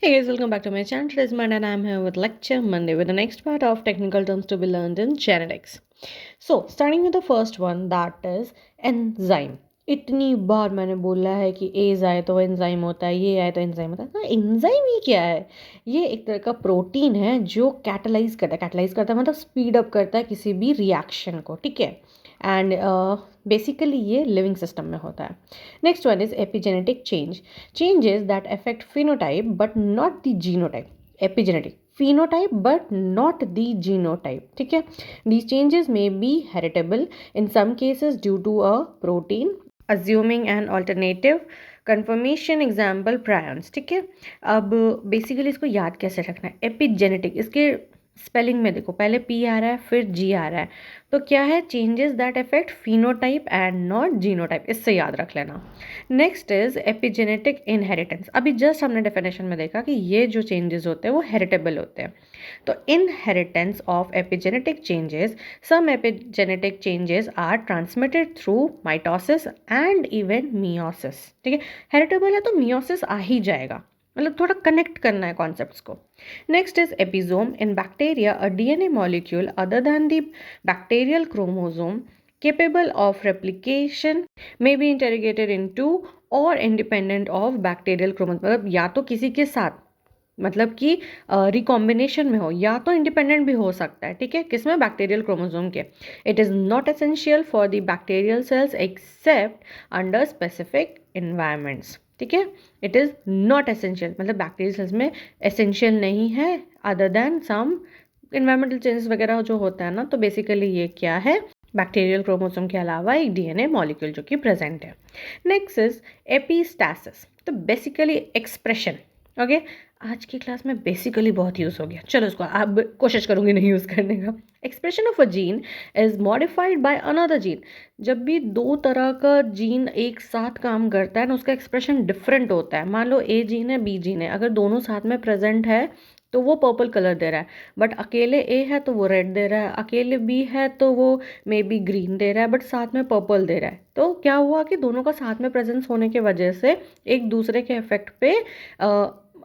Hey guys, welcome back to my channel. Today's Monday and I'm here with Lecture Monday with the next part of technical terms to be learned in genetics. So, starting with the first one, that is enzyme. इतनी बार मैंने बोला है कि as आए तो enzyme होता है, ये आए तो एंजाइम होता है। हाँ, एंजाइम ही क्या है? ये एक तरह का प्रोटीन है जो कैटलाइज करता है मतलब स्पीड अप करता है किसी भी रिएक्शन को, ठीक है। एंड बेसिकली ये लिविंग सिस्टम में होता है। Next one is epigenetic changes that affect phenotype but not the genotype. Epigenetic phenotype but not the genotype, ठीक है। These changes may be heritable in some cases due to a protein assuming an alternative conformation, example prions, ठीक है। अब basically इसको याद कैसे रखना है? एपिजेनेटिक, इसके स्पेलिंग में देखो, पहले पी आ रहा है फिर जी आ रहा है, तो क्या है? Changes that affect phenotype and not genotype, इससे याद रख लेना। Next is epigenetic inheritance. अभी जस्ट हमने डेफिनेशन में देखा कि ये जो चेंजेस होते हैं वो हेरिटेबल होते हैं। तो inheritance of epigenetic changes, some epigenetic changes are transmitted through mitosis and even meiosis, ठीक है। हेरिटेबल है तो मियोसिस आ ही जाएगा, मतलब थोड़ा कनेक्ट करना है कॉन्सेप्ट्स को। Next is episome. In bacteria a DNA molecule other than the bacterial chromosome capable of replication may be interrogated into or independent of bacterial chromosome, मतलब या तो किसी के साथ मतलब कि रिकॉम्बिनेशन में हो या तो इंडिपेंडेंट भी हो सकता है, ठीक है। किसमें? बैक्टीरियल क्रोमोसोम के। It is not essential for the bacterial cells accept under specific environments, ठीक है। इट इज़ नॉट एसेंशियल मतलब बैक्टीरियल सेल्स में एसेंशियल नहीं है other then some environmental changes वगैरह जो होता है ना। तो बेसिकली ये क्या है? बैक्टीरियल क्रोमोसोम के अलावा एक डीएनए मॉलिक्यूल जो कि प्रेजेंट है। नेक्स्ट इज एपिस्टैसिस, तो बेसिकली एक्सप्रेशन। ओके, आज की क्लास में बेसिकली बहुत यूज़ हो गया, चलो इसको अब कोशिश करूँगी नहीं यूज़ करने का। Expression of a gene is modified by another gene. जब भी दो तरह का जीन एक साथ काम करता है ना, उसका एक्सप्रेशन डिफरेंट होता है। मान लो ए जीन है बी जीन है, अगर दोनों साथ में प्रेजेंट है तो वो पर्पल कलर दे रहा है, बट अकेले ए है तो वो रेड दे रहा है, अकेले बी है तो वो मे बी ग्रीन दे रहा है, बट साथ में पर्पल दे रहा है। तो क्या हुआ कि दोनों का साथ में प्रेजेंस होने की वजह से एक दूसरे के इफेक्ट पे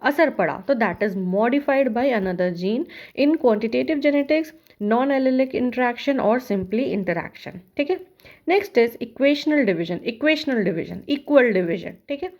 असर पड़ा, तो that is modified by another gene. In quantitative genetics non allylic interaction और सिंपली इंटरेक्शन, ठीक है। Next is equational division, equal division, ठीक है।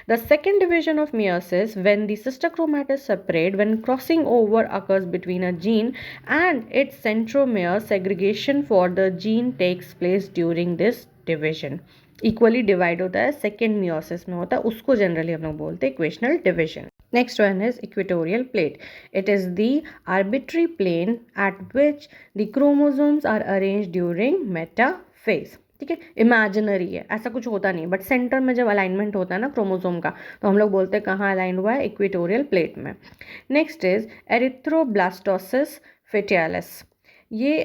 The second division of meiosis, when the sister chromatids separate, when crossing over occurs between a gene and its centromere, segregation for the gene takes place during this division. Equally divide होता है, second meiosis में होता है, उसको generally हम लोग बोलते हैं equational division. Next one is equatorial plate. It is the arbitrary plane at which the chromosomes are arrange during metaphase, ठीक है। इमेजिनरी है, ऐसा कुछ होता नहीं, बट सेंटर में जब अलाइनमेंट होता है ना क्रोमोसोम का, तो हम लोग बोलते हैं कहाँ अलाइन हुआ है? इक्वेटोरियल प्लेट में। Next is erythroblastosis fetalis. ये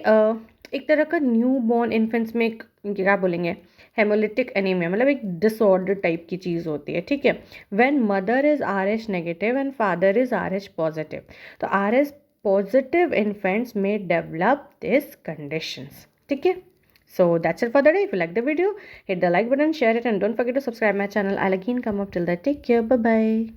एक तरह का न्यू बॉर्न इन्फेंट्स में क्या बोलेंगे, हेमोलिटिक एनीमिया, मतलब एक डिसऑर्डर टाइप की चीज़ होती है, ठीक है। When mother is R H negative and father is R H positive, तो आर एच पॉजिटिव इन्फेंट्स में डेवलप दिस कंडीशंस, ठीक है। So that's it for the day. If you like the video, hit the like button, share it, and don't forget to subscribe my channel. I'll again come up till that. Take care. Bye bye.